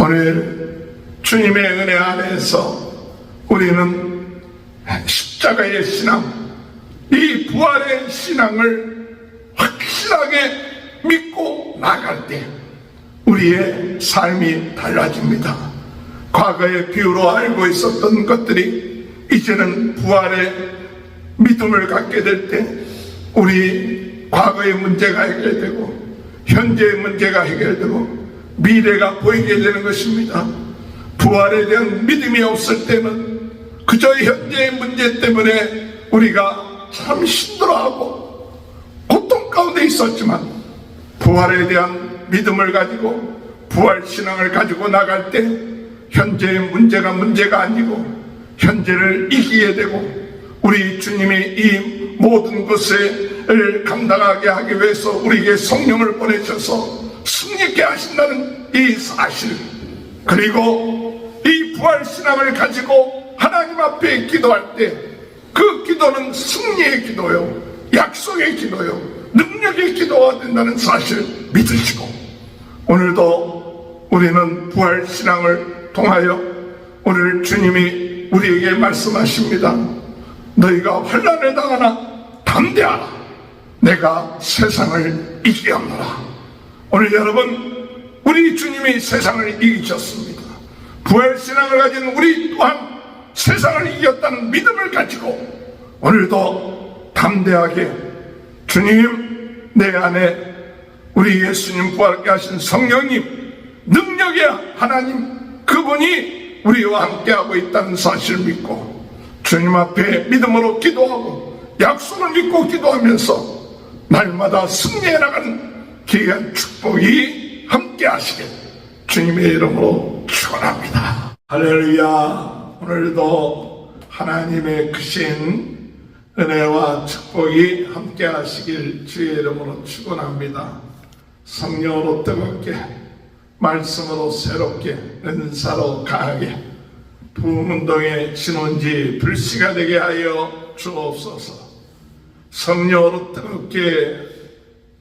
오늘 주님의 은혜 안에서 우리는 십자가의 신앙, 이 부활의 신앙을 확실하게 믿고 나갈 때 우리의 삶이 달라집니다. 과거에 비유로 알고 있었던 것들이 이제는 부활의 믿음을 갖게 될 때 우리 과거의 문제가 해결되고 현재의 문제가 해결되고 미래가 보이게 되는 것입니다. 부활에 대한 믿음이 없을 때는 그저 현재의 문제 때문에 우리가 참 힘들어하고 고통 가운데 있었지만 부활에 대한 믿음을 가지고 부활 신앙을 가지고 나갈 때 현재의 문제가 아니고 현재를 이기게 되고 우리 주님이 이 모든 것을 감당하게 하기 위해서 우리에게 성령을 보내셔서 승리케 하신다는 이 사실, 그리고 이 부활 신앙을 가지고 하나님 앞에 기도할 때 그 기도는 승리의 기도요, 약속의 기도요, 능력의 기도가 된다는 사실 믿으시고, 오늘도 우리는 부활 신앙을 통하여 오늘 주님이 우리에게 말씀하십니다. 너희가 환난을 당하나 담대하라. 내가 세상을 이기었노라. 오늘 여러분, 우리 주님이 세상을 이기셨습니다. 부활 신앙을 가진 우리 또한 세상을 이겼다는 믿음을 가지고 오늘도 담대하게 주님, 내 안에 우리 예수님 부활케 하신 성령님, 능력의 하나님, 그분이 우리와 함께하고 있다는 사실을 믿고 주님 앞에 믿음으로 기도하고 약속을 믿고 기도하면서 날마다 승리해 나가는 귀한 축복이 함께 하시길 주님의 이름으로 축원합니다. 할렐루야. 오늘도 하나님의 크신 은혜와 축복이 함께 하시길 주의 이름으로 축원합니다. 성령으로 뜨겁게, 말씀으로 새롭게, 은사로 강하게 부흥운동의 진원지 불씨가 되게 하여 주옵소서. 성령으로 뜨겁게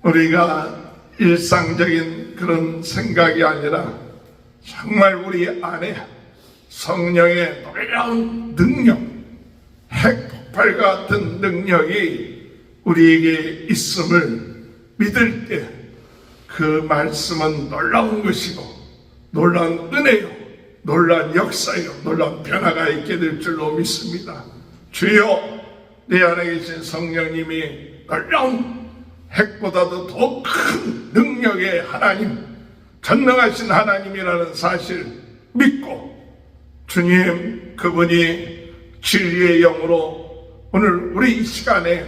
우리가 일상적인 그런 생각이 아니라 정말 우리 안에 성령의 놀라운 능력, 핵폭발 같은 능력이 우리에게 있음을 믿을 때 그 말씀은 놀라운 것이고 놀라운 은혜요, 놀라운 역사요, 놀라운 변화가 있게 될 줄로 믿습니다. 주여, 내 안에 계신 성령님이 놀라운 핵보다도 더 큰 능력의 하나님, 전능하신 하나님이라는 사실 믿고 주님, 그분이 진리의 영으로 오늘 우리 이 시간에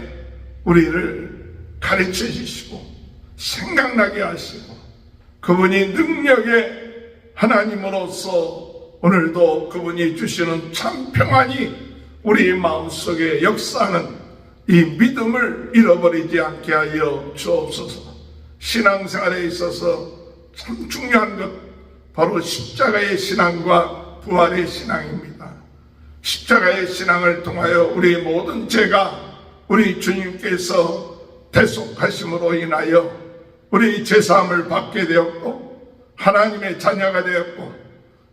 우리를 가르쳐 주시고 생각나게 하시고 그분이 능력의 하나님으로서 오늘도 그분이 주시는 참 평안이 우리 마음속에 역사하는 이 믿음을 잃어버리지 않게 하여 주옵소서. 신앙생활에 있어서 참 중요한 것, 바로 십자가의 신앙과 부활의 신앙입니다. 십자가의 신앙을 통하여 우리 모든 죄가 우리 주님께서 대속하심으로 인하여 우리 죄사함을 받게 되었고 하나님의 자녀가 되었고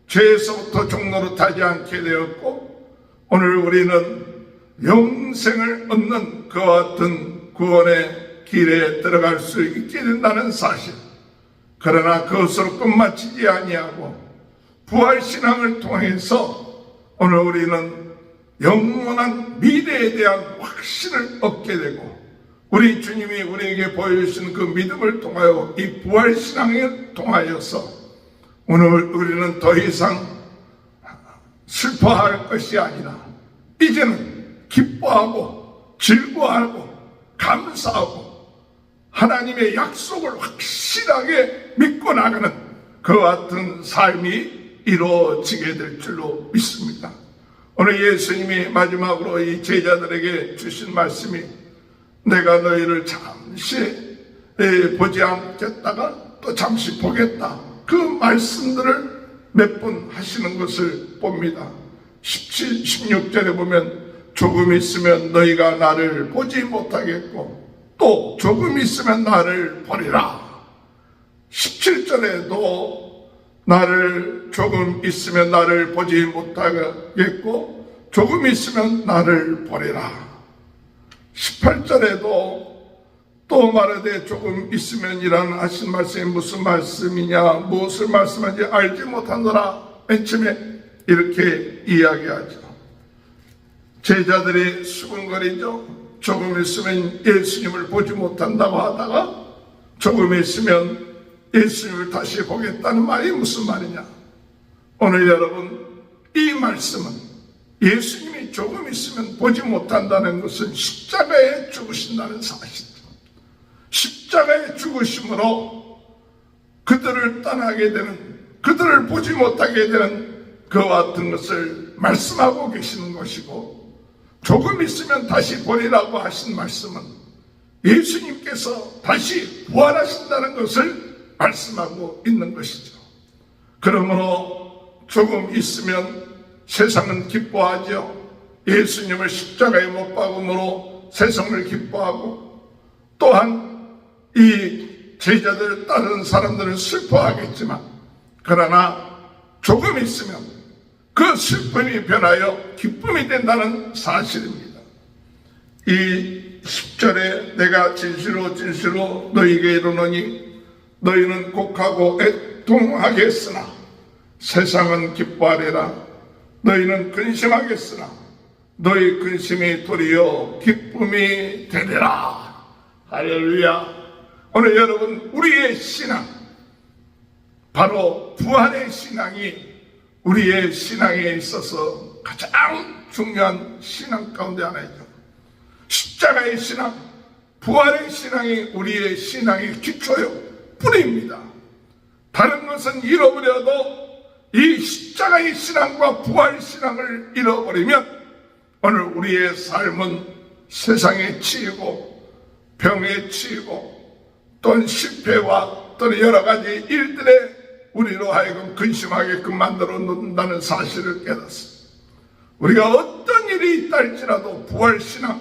죄에서부터 종노릇하지 않게 되었고 오늘 우리는 영생을 얻는 그와 같은 구원의 길에 들어갈 수 있게 된다는 사실, 그러나 그것으로 끝마치지 아니하고 부활신앙을 통해서 오늘 우리는 영원한 미래에 대한 확신을 얻게 되고 우리 주님이 우리에게 보여주신 그 믿음을 통하여 이 부활신앙을 통하여서 오늘 우리는 더 이상 슬퍼할 것이 아니라 이제는 기뻐하고 즐거워하고 감사하고 하나님의 약속을 확실하게 믿고 나가는 그와 같은 삶이 이루어지게 될 줄로 믿습니다. 오늘 예수님이 마지막으로 이 제자들에게 주신 말씀이 내가 너희를 잠시 보지 않겠다가 또 잠시 보겠다, 그 말씀들을 몇 번 하시는 것을 봅니다. 17, 16절에 보면 조금 있으면 너희가 나를 보지 못하겠고 또 조금 있으면 나를 버리라. 17절에도 나를 조금 있으면 나를 보지 못하겠고 조금 있으면 나를 보리라. 18절에도 또 말하되 조금 있으면이라는 하신 말씀이 무슨 말씀이냐, 무엇을 말씀하는지 알지 못하노라. 맨 처음에 이렇게 이야기하죠. 제자들이 수근거리죠. 조금 있으면 예수님을 보지 못한다고 하다가 조금 있으면 예수님을 다시 보겠다는 말이 무슨 말이냐. 오늘 여러분, 이 말씀은 예수님이 조금 있으면 보지 못한다는 것은 십자가에 죽으신다는 사실이죠. 십자가에 죽으심으로 그들을 떠나게 되는, 그들을 보지 못하게 되는 그와 같은 것을 말씀하고 계시는 것이고, 조금 있으면 다시 보리라고 하신 말씀은 예수님께서 다시 부활하신다는 것을 말씀하고 있는 것이죠. 그러므로 조금 있으면 세상은 기뻐하죠. 예수님을 십자가에 못 박음으로 세상을 기뻐하고, 또한 이 제자들을 따르는 사람들은 슬퍼하겠지만, 그러나 조금 있으면 그 슬픔이 변하여 기쁨이 된다는 사실입니다. 이 10절에 내가 진실로 진실로 너희에게 이르노니 너희는 곡하고 애통하겠으나 세상은 기뻐하리라. 너희는 근심하겠으나 너희 근심이 도리어 기쁨이 되리라. 할렐루야. 오늘 여러분, 우리의 신앙, 바로 부활의 신앙이 우리의 신앙에 있어서 가장 중요한 신앙 가운데 하나이죠. 십자가의 신앙, 부활의 신앙이 우리의 신앙의 기초요, 뿌리입니다. 다른 것은 잃어버려도 이 십자가의 신앙과 부활 신앙을 잃어버리면 오늘 우리의 삶은 세상에 치이고 병에 치이고 또는 실패와 또는 여러 가지 일들에 우리로 하여금 근심하게끔 만들어 놓는다는 사실을 깨닫습니다. 우리가 어떤 일이 있다 할지라도 부활신앙,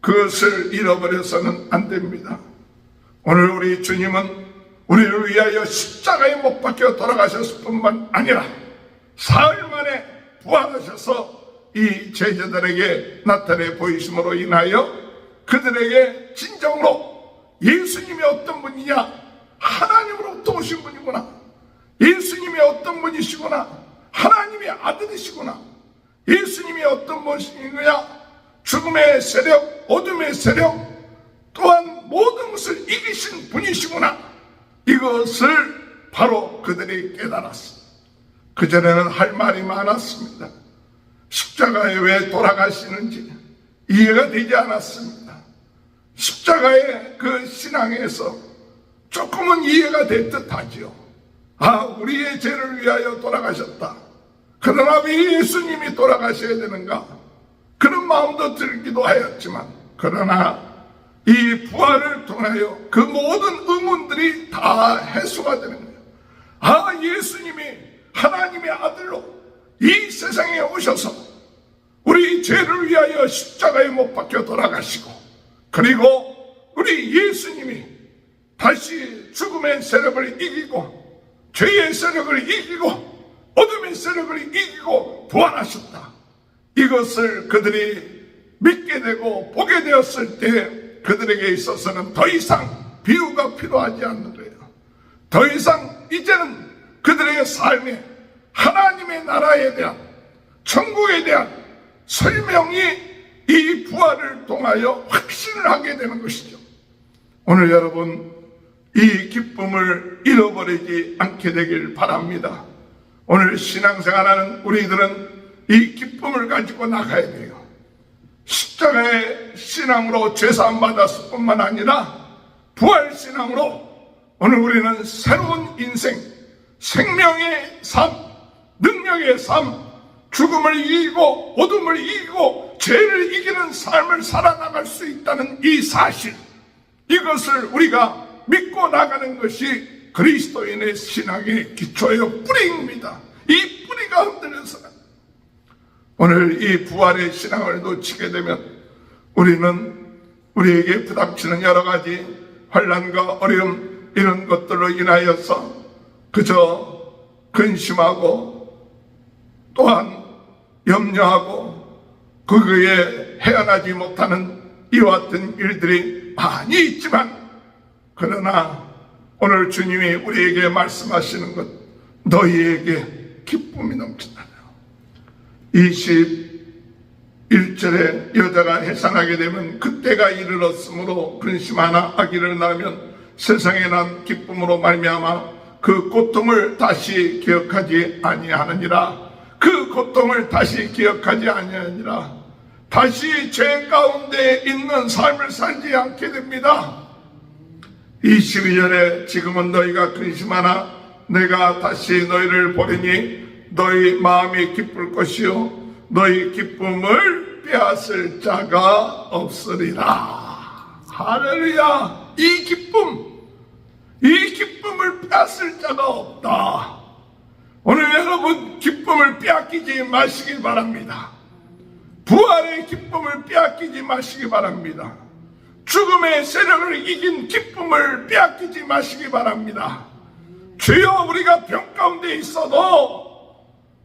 그것을 잃어버려서는 안 됩니다. 오늘 우리 주님은 우리를 위하여 십자가에 못 박혀 돌아가셨을 뿐만 아니라 사흘 만에 부활하셔서 이 제자들에게 나타내 보이심으로 인하여 그들에게 진정으로 예수님이 어떤 분이냐, 하나님으로부터 오신 분이구나, 예수님이 어떤 분이시구나, 하나님의 아들이시구나, 예수님이 어떤 분이시냐, 죽음의 세력, 어둠의 세력, 또한 모든 것을 이기신 분이시구나, 이것을 바로 그들이 깨달았습니다. 그전에는 할 말이 많았습니다. 십자가에 왜 돌아가시는지 이해가 되지 않았습니다. 십자가의 그 신앙에서 조금은 이해가 될 듯하지요. 아, 우리의 죄를 위하여 돌아가셨다. 그러나 왜 예수님이 돌아가셔야 되는가? 그런 마음도 들기도 하였지만, 그러나 이 부활을 통하여 그 모든 의문들이 다 해소가 되는 거예요. 아, 예수님이 하나님의 아들로 이 세상에 오셔서 우리 죄를 위하여 십자가에 못 박혀 돌아가시고, 그리고 우리 예수님이 다시 죽음의 세력을 이기고 죄의 세력을 이기고 어둠의 세력을 이기고 부활하셨다. 이것을 그들이 믿게 되고 보게 되었을 때 그들에게 있어서는 더 이상 비유가 필요하지 않는 거예요. 더 이상 이제는 그들의 삶에 하나님의 나라에 대한, 천국에 대한 설명이 이 부활을 통하여 확신을 하게 되는 것이죠. 오늘 여러분, 이 기쁨을 잃어버리지 않게 되길 바랍니다. 오늘 신앙생활하는 우리들은 이 기쁨을 가지고 나가야 돼요. 십자가의 신앙으로 죄사함 받았을 뿐만 아니라 부활 신앙으로 오늘 우리는 새로운 인생, 생명의 삶, 능력의 삶, 죽음을 이기고 어둠을 이기고 죄를 이기는 삶을 살아나갈 수 있다는 이 사실, 이것을 우리가 믿고 나가는 것이 그리스도인의 신앙의 기초요, 뿌리입니다. 이 뿌리가 흔들려서는 오늘 이 부활의 신앙을 놓치게 되면 우리는 우리에게 부닥치는 여러 가지 환난과 어려움, 이런 것들로 인하여서 그저 근심하고 또한 염려하고 그거에 헤어나지 못하는 이와 같은 일들이 많이 있지만, 그러나 오늘 주님이 우리에게 말씀하시는 것, 너희에게 기쁨이 넘친다네요. 21절에 여자가 해산하게 되면 그때가 이르렀으므로 근심하나 아기를 낳으면 세상에 난 기쁨으로 말미암아 그 고통을 다시 기억하지 아니하느니라. 그 고통을 다시 기억하지 아니하느니라. 다시 죄 가운데 있는 삶을 살지 않게 됩니다. 22절에 지금은 너희가 근심하나 내가 다시 너희를 보리니 너희 마음이 기쁠 것이요 너희 기쁨을 빼앗을 자가 없으리라. 할렐루야. 이 기쁨을 빼앗을 자가 없다. 오늘 여러분 기쁨을 빼앗기지 마시기 바랍니다. 부활의 기쁨을 빼앗기지 마시기 바랍니다. 죽음의 세력을 이긴 기쁨을 빼앗기지 마시기 바랍니다. 주여, 우리가 병 가운데 있어도,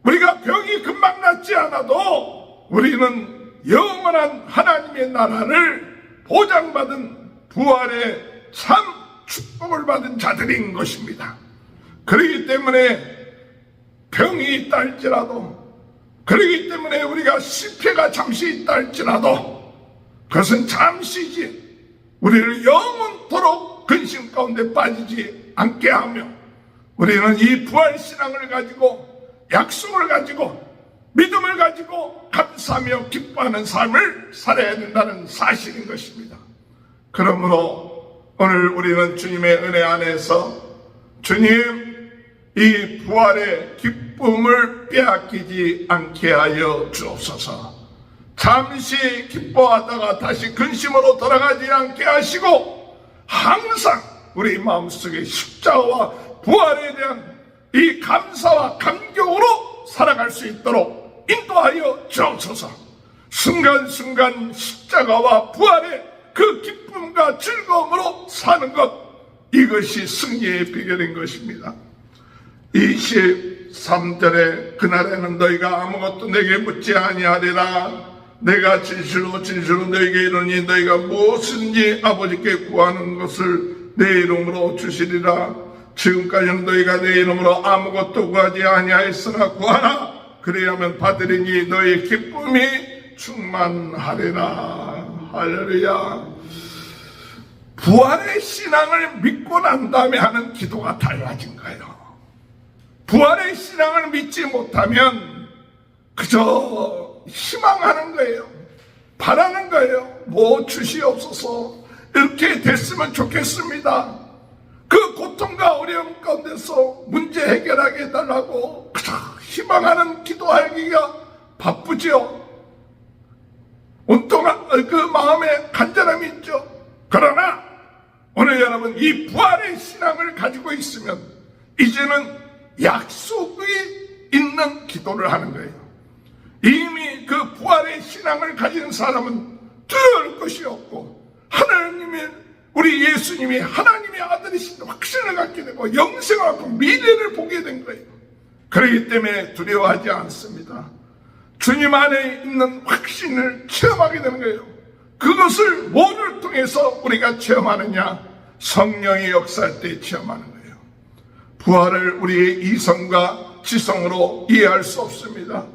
우리가 병이 금방 낫지 않아도 우리는 영원한 하나님의 나라를 보장받은 부활의 참 축복을 받은 자들인 것입니다. 그렇기 때문에 병이 있다 할지라도, 그렇기 때문에 우리가 실패가 잠시 있다 할지라도 그것은 잠시지 우리를 영원토록 근심 가운데 빠지지 않게 하며, 우리는 이 부활신앙을 가지고 약속을 가지고 믿음을 가지고 감사하며 기뻐하는 삶을 살아야 된다는 사실인 것입니다. 그러므로 오늘 우리는 주님의 은혜 안에서 주님, 이 부활의 기쁨을 빼앗기지 않게 하여 주옵소서. 잠시 기뻐하다가 다시 근심으로 돌아가지 않게 하시고 항상 우리 마음속에 십자가와 부활에 대한 이 감사와 감격으로 살아갈 수 있도록 인도하여 주옵소서. 순간순간 십자가와 부활의 그 기쁨과 즐거움으로 사는 것, 이것이 승리의 비결인 것입니다. 23절에 그날에는 너희가 아무것도 내게 묻지 아니하리라. 내가 진실로 진실로 너희에게 이르니 너희가 무엇인지 아버지께 구하는 것을 내 이름으로 주시리라. 지금까지는 너희가 내 이름으로 아무것도 구하지 아니하였으나 구하라. 그래야만 받으리니 너희의 기쁨이 충만하리라. 할렐루야. 부활의 신앙을 믿고 난 다음에 하는 기도가 달라진 거예요. 부활의 신앙을 믿지 못하면 그저 희망하는 거예요. 바라는 거예요. 뭐 주시옵소서, 이렇게 됐으면 좋겠습니다. 그 고통과 어려움 가운데서 문제 해결하게 해달라고 그저 희망하는 기도하기가 바쁘죠. 온통한 그 마음에 간절함이 있죠. 그러나 오늘 여러분, 이 부활의 신앙을 가지고 있으면 이제는 약속이 있는 기도를 하는 거예요. 이미 그 부활의 신앙을 가진 사람은 두려울 것이 없고, 하나님의, 우리 예수님이 하나님의 아들이신 확신을 갖게 되고 영생을 갖고 미래를 보게 된 거예요. 그렇기 때문에 두려워하지 않습니다. 주님 안에 있는 확신을 체험하게 되는 거예요. 그것을 뭐를 통해서 우리가 체험하느냐? 성령의 역사할 때 체험하는 거예요. 부활을 우리의 이성과 지성으로 이해할 수 없습니다.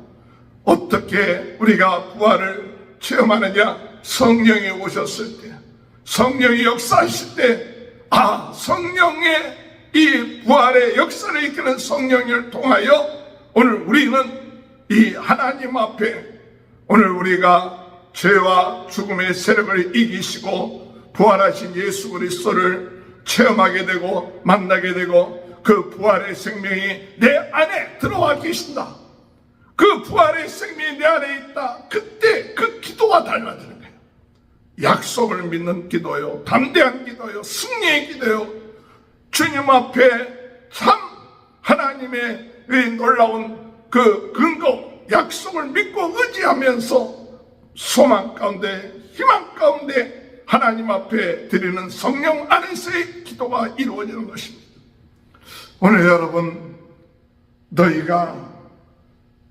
어떻게 우리가 부활을 체험하느냐? 성령이 오셨을 때, 성령이 역사하실 때, 성령의 이 부활의 역사를 이끄는 성령을 통하여 오늘 우리는 이 하나님 앞에, 오늘 우리가 죄와 죽음의 세력을 이기시고 부활하신 예수 그리스도를 체험하게 되고 만나게 되고, 그 부활의 생명이 내 안에 들어와 계신다, 그 부활의 생명이 내 안에 있다. 그때 그 기도가 달라지는 거예요. 약속을 믿는 기도요, 담대한 기도요, 승리의 기도요, 주님 앞에 참 하나님의 놀라운 그 근거, 약속을 믿고 의지하면서 소망 가운데, 희망 가운데 하나님 앞에 드리는 성령 안에서의 기도가 이루어지는 것입니다. 오늘 여러분, 너희가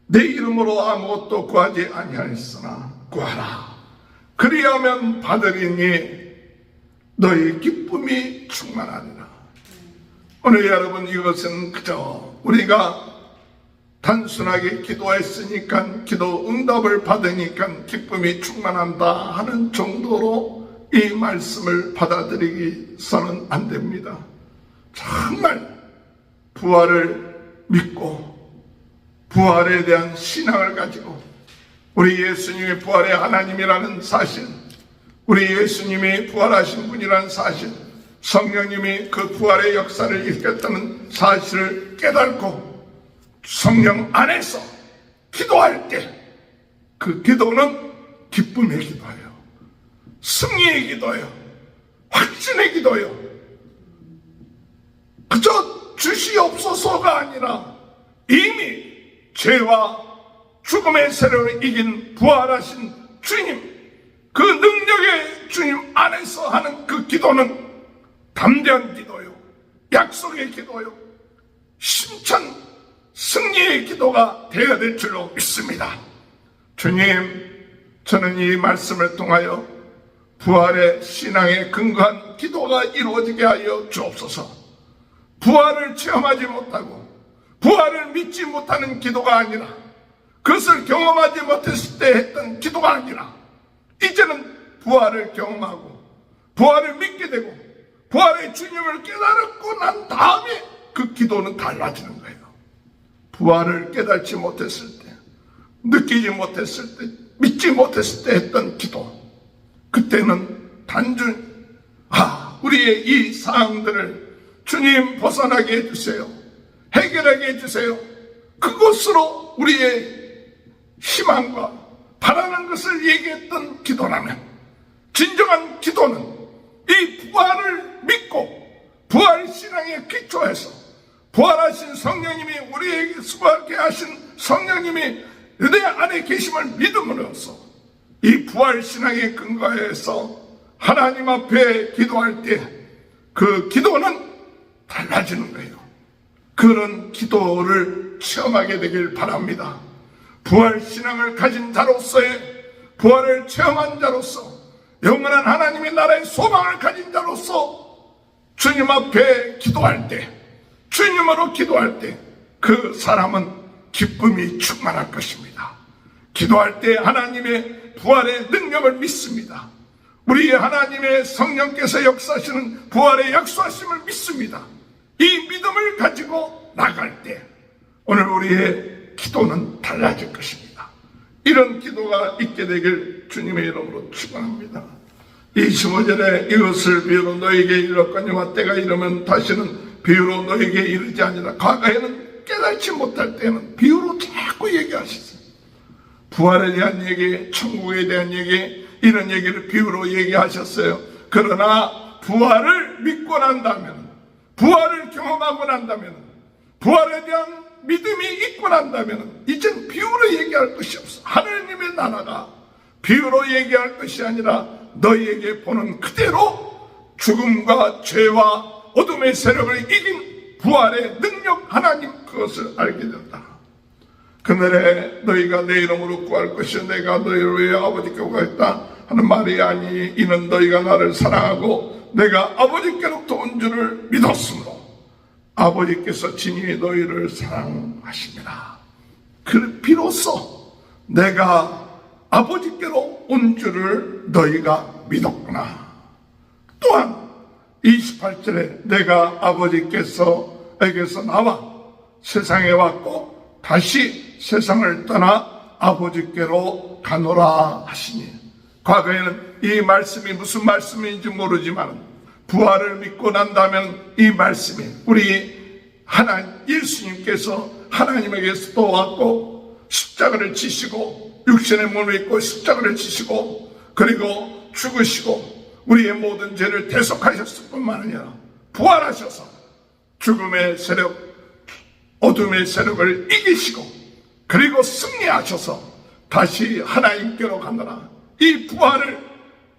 내 이름으로 아무것도 구하지 아니하였으나 구하라. 그리하면 받으리니 너희 기쁨이 충만하리라. 오늘 여러분, 이것은 그저 우리가 단순하게 기도했으니까, 기도 응답을 받으니까 기쁨이 충만한다 하는 정도로 이 말씀을 받아들이기서는 안 됩니다. 정말 부활을 믿고 부활에 대한 신앙을 가지고 우리 예수님이 부활의 하나님이라는 사실, 우리 예수님이 부활하신 분이라는 사실, 성령님이 그 부활의 역사를 일으켰다는 사실을 깨닫고 성령 안에서 기도할 때 그 기도는 기쁨의 기도예요. 승리의 기도예요. 확신의 기도예요. 그저 주시옵소서가 아니라 이미 죄와 죽음의 세력을 이긴 부활하신 주님, 그 능력의 주님 안에서 하는 그 기도는 담대한 기도요, 약속의 기도요, 심찬 승리의 기도가 되어야 될 줄로 믿습니다. 주님, 저는 이 말씀을 통하여 부활의 신앙에 근거한 기도가 이루어지게 하여 주옵소서. 부활을 체험하지 못하고 부활을 믿지 못하는 기도가 아니라, 그것을 경험하지 못했을 때 했던 기도가 아니라, 이제는 부활을 경험하고 부활을 믿게 되고 부활의 주님을 깨달았고 난 다음에 그 기도는 달라지는 거예요. 부활을 깨닫지 못했을 때, 느끼지 못했을 때, 믿지 못했을 때 했던 기도, 그때는 단순히 우리의 이 사항들을 주님 벗어나게 해주세요, 해결하게 해주세요, 그것으로 우리의 희망과 바라는 것을 얘기했던 기도라면, 진정한 기도는 이 부활을 믿고 부활신앙에 기초해서 부활하신 성령님이 우리에게 수고하게 하신 성령님이 내 안에 계심을 믿음으로써 이 부활신앙에 근거해서 하나님 앞에 기도할 때 그 기도는 달라지는 거예요. 그런 기도를 체험하게 되길 바랍니다. 부활신앙을 가진 자로서의, 부활을 체험한 자로서, 영원한 하나님의 나라의 소망을 가진 자로서 주님 앞에 기도할 때, 주님으로 기도할 때 그 사람은 기쁨이 충만할 것입니다. 기도할 때 하나님의 부활의 능력을 믿습니다. 우리 하나님의 성령께서 역사하시는 부활의 약속하심을 믿습니다. 이 믿음을 가지고 나갈 때 오늘 우리의 기도는 달라질 것입니다. 이런 기도가 있게 되길 주님의 이름으로 축원합니다. 25절에 이것을 비유로 너에게 이르렀거니와 때가 이르면 다시는 비유로 너에게 이르지 아니라. 과거에는 깨닫지 못할 때는 비유로 자꾸 얘기하셨어요. 부활에 대한 얘기, 천국에 대한 얘기, 이런 얘기를 비유로 얘기하셨어요. 그러나 부활을 믿고 난다면, 부활을 경험하고 난다면, 부활에 대한 믿음이 있고 난다면 이젠 비유로 얘기할 것이 없어. 하나님의 나라가 비유로 얘기할 것이 아니라 너희에게 보는 그대로 죽음과 죄와 어둠의 세력을 이긴 부활의 능력, 하나님 그것을 알게 된다. 그날에 너희가 내 이름으로 구할 것이 내가 너희를 위해 아버지께 구하겠다 하는 말이 아니, 이는 너희가 나를 사랑하고 내가 아버지께로부터 온 줄을 믿었으므로 아버지께서 친히 너희를 사랑하십니다. 그 비로소 내가 아버지께로 온 줄을 너희가 믿었구나. 또한 28절에 내가 아버지께서에게서 나와 세상에 왔고 다시 세상을 떠나 아버지께로 가노라 하시니. 과거에는 이 말씀이 무슨 말씀인지 모르지만 부활을 믿고 난다면 이 말씀이 우리 예수님께서 하나님에게서 또 왔고 십자가를 지시고 육신의 몸을 입고 십자가를 지시고 그리고 죽으시고 우리의 모든 죄를 대속하셨을 뿐만 아니라 부활하셔서 죽음의 세력, 어둠의 세력을 이기시고 그리고 승리하셔서 다시 하나님께로 가노라. 이 부활을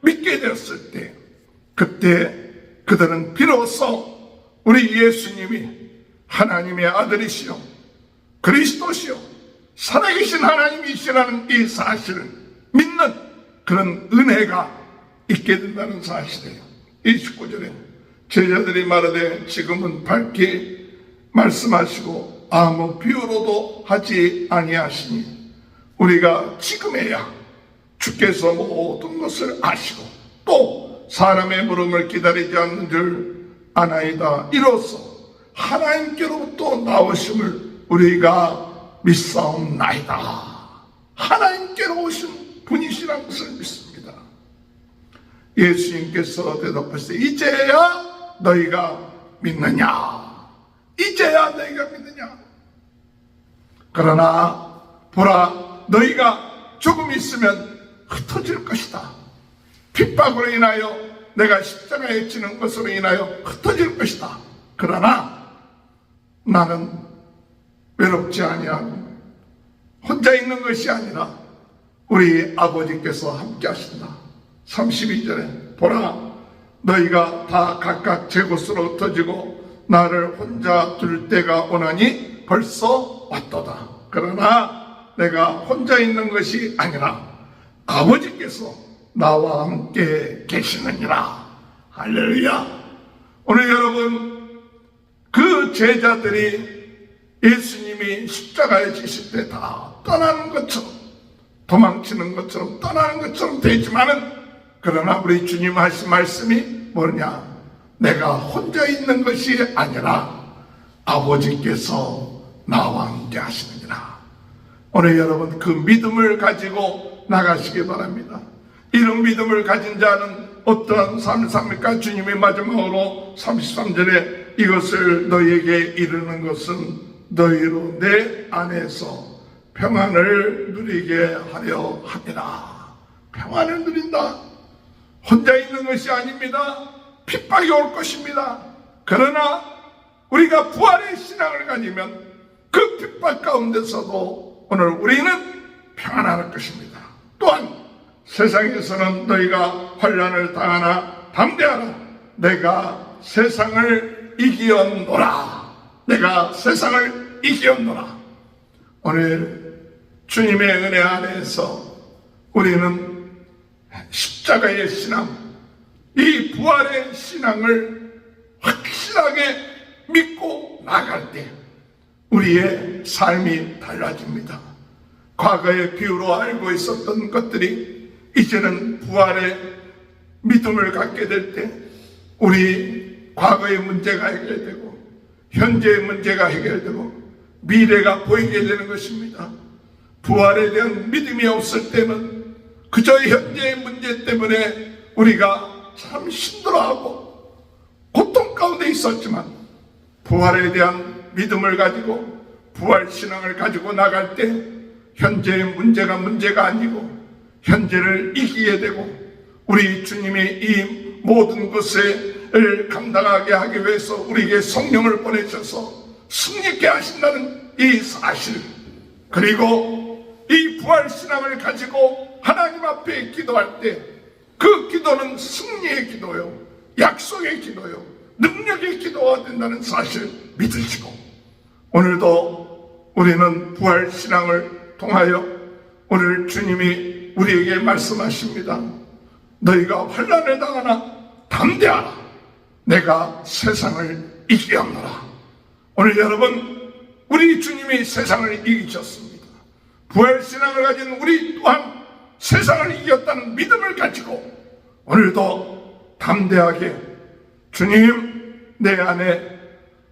믿게 되었을 때 그때 그들은 비로소 우리 예수님이 하나님의 아들이시요 그리스도시요 살아계신 하나님이시라는 이 사실을 믿는 그런 은혜가 있게 된다는 사실이에요. 29절에 제자들이 말하되 지금은 밝히 말씀하시고 아무 비유로도 하지 아니하시니 우리가 지금에야 주께서 모든 것을 아시고 또 사람의 물음을 기다리지 않는 줄 아나이다. 이로써 하나님께로부터 나오심을 우리가 믿사옵나이다. 하나님께로 오신 분이시라는 것을 믿습니다. 예수님께서 대답하시되 이제야 너희가 믿느냐? 이제야 너희가 믿느냐? 그러나 보라 너희가 조금 있으면 흩어질 것이다. 핍박으로 인하여 내가 십자가에 지는 것으로 인하여 흩어질 것이다. 그러나 나는 외롭지 아니하고 혼자 있는 것이 아니라 우리 아버지께서 함께 하신다. 32절에 보라 너희가 다 각각 제 곳으로 흩어지고 나를 혼자 둘 때가 오나니 벌써 왔도다. 그러나 내가 혼자 있는 것이 아니라 아버지께서 나와 함께 계시느니라. 할렐루야. 오늘 여러분 그 제자들이 예수님이 십자가에 지실 때 다 떠나는 것처럼 도망치는 것처럼 떠나는 것처럼 되지만은 그러나 우리 주님 하신 말씀이 뭐냐? 내가 혼자 있는 것이 아니라 아버지께서 나와 함께 하시느니라. 오늘 여러분 그 믿음을 가지고 나가시기 바랍니다. 이런 믿음을 가진 자는 어떠한 삶을 삽니까? 주님이 마지막으로 33절에 이것을 너희에게 이르는 것은 너희로 내 안에서 평안을 누리게 하려 함이라. 평안을 누린다. 혼자 있는 것이 아닙니다. 핍박이 올 것입니다. 그러나 우리가 부활의 신앙을 가지면 그 핍박 가운데서도 오늘 우리는 평안할 것입니다. 또한 세상에서는 너희가 환난을 당하나 담대하라. 내가 세상을 이기었노라. 내가 세상을 이기었노라. 오늘 주님의 은혜 안에서 우리는 십자가의 신앙, 이 부활의 신앙을 확실하게 믿고 나갈 때 우리의 삶이 달라집니다. 과거의 비유로 알고 있었던 것들이 이제는 부활의 믿음을 갖게 될 때 우리 과거의 문제가 해결되고 현재의 문제가 해결되고 미래가 보이게 되는 것입니다. 부활에 대한 믿음이 없을 때는 그저 현재의 문제 때문에 우리가 참 힘들어하고 고통 가운데 있었지만 부활에 대한 믿음을 가지고 부활 신앙을 가지고 나갈 때 현재의 문제가 아니고 현재를 이기게 되고 우리 주님이 이 모든 것을 감당하게 하기 위해서 우리에게 성령을 보내셔서 승리케 하신다는 이 사실, 그리고 이 부활 신앙을 가지고 하나님 앞에 기도할 때 그 기도는 승리의 기도요, 약속의 기도요, 능력의 기도가 된다는 사실 믿으시고 오늘도 우리는 부활 신앙을 통하여 오늘 주님이 우리에게 말씀하십니다. 너희가 환난을 당하나 담대하라. 내가 세상을 이기었노라. 오늘 여러분 우리 주님이 세상을 이기셨습니다. 부활 신앙을 가진 우리 또한 세상을 이겼다는 믿음을 가지고 오늘도 담대하게 주님 내 안에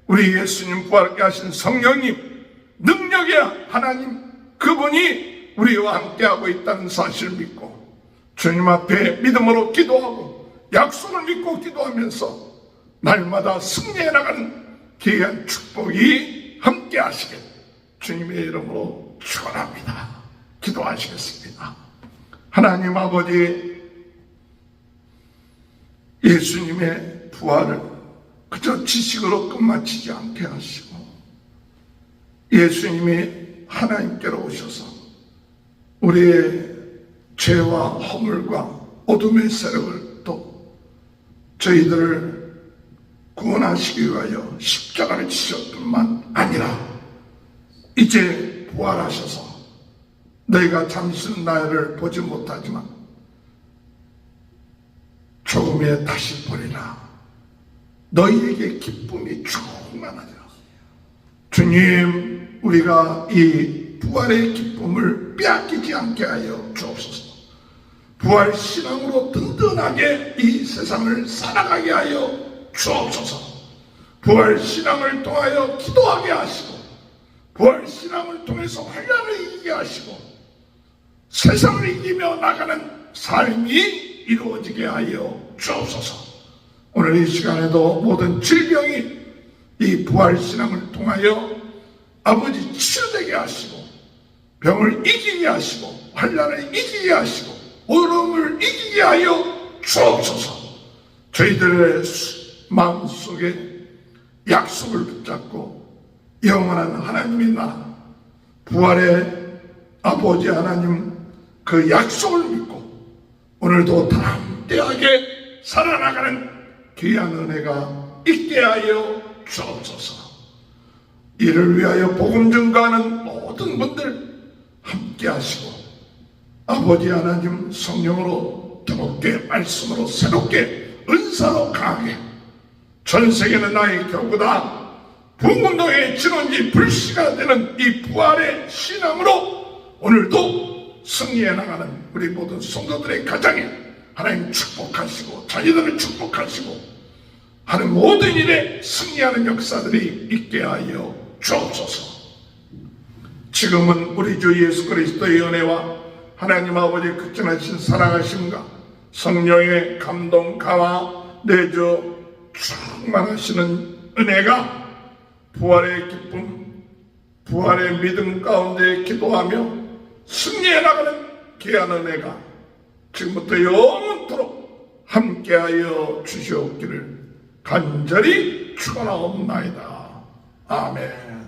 우리 예수님 부활케 하신 성령님 능력의 하나님 그분이 우리와 함께하고 있다는 사실을 믿고 주님 앞에 믿음으로 기도하고 약속을 믿고 기도하면서 날마다 승리해 나가는 귀한 축복이 함께 하시길 주님의 이름으로 축원합니다. 기도하시겠습니다. 하나님 아버지, 예수님의 부활을 그저 지식으로 끝마치지 않게 하시고 예수님이 하나님께로 오셔서 우리의 죄와 허물과 어둠의 세력을 또 저희들을 구원하시기 위하여 십자가를 지셨 뿐만 아니라 이제 부활하셔서 너희가 잠시는 나를 보지 못하지만 조금에 다시 보리라. 너희에게 기쁨이 충만하리라. 주님, 우리가 이 부활의 기쁨을 빼앗기지 않게 하여 주옵소서. 부활 신앙으로 든든하게 이 세상을 살아가게 하여 주옵소서. 부활 신앙을 통하여 기도하게 하시고, 부활 신앙을 통해서 환난을 이기게 하시고, 세상을 이기며 나가는 삶이 이루어지게 하여 주옵소서. 오늘 이 시간에도 모든 질병이 이 부활 신앙을 통하여 아버지 치유되게 하시고, 병을 이기게 하시고, 환난을 이기게 하시고, 어려움을 이기게 하여 주옵소서. 저희들의 마음속에 약속을 붙잡고 영원한 하나님의 나라, 부활의 아버지 하나님 그 약속을 믿고 오늘도 담대하게 살아나가는 귀한 은혜가 있게 하여 주옵소서. 이를 위하여 복음 증거하는 모든 분들 함께 하시고, 아버지 하나님 성령으로 뜨겁게 말씀으로 새롭게 은사로 강하게, 전 세계는 나의 교구다, 부흥운동의 진원지 불씨가 되는 이 부활의 신앙으로 오늘도 승리해 나가는 우리 모든 성도들의 가정에 하나님 축복하시고, 자녀들을 축복하시고, 하는 모든 일에 승리하는 역사들이 있게 하여 주옵소서. 지금은 우리 주 예수 그리스도의 은혜와 하나님 아버지의 극진하신 사랑하심과 성령의 감동 강화 내줘 충만하시는 은혜가 부활의 기쁨, 부활의 믿음 가운데 기도하며 승리해 나가는 귀한 은혜가 지금부터 영원토록 함께하여 주시옵기를 간절히 축원하옵나이다. 아멘.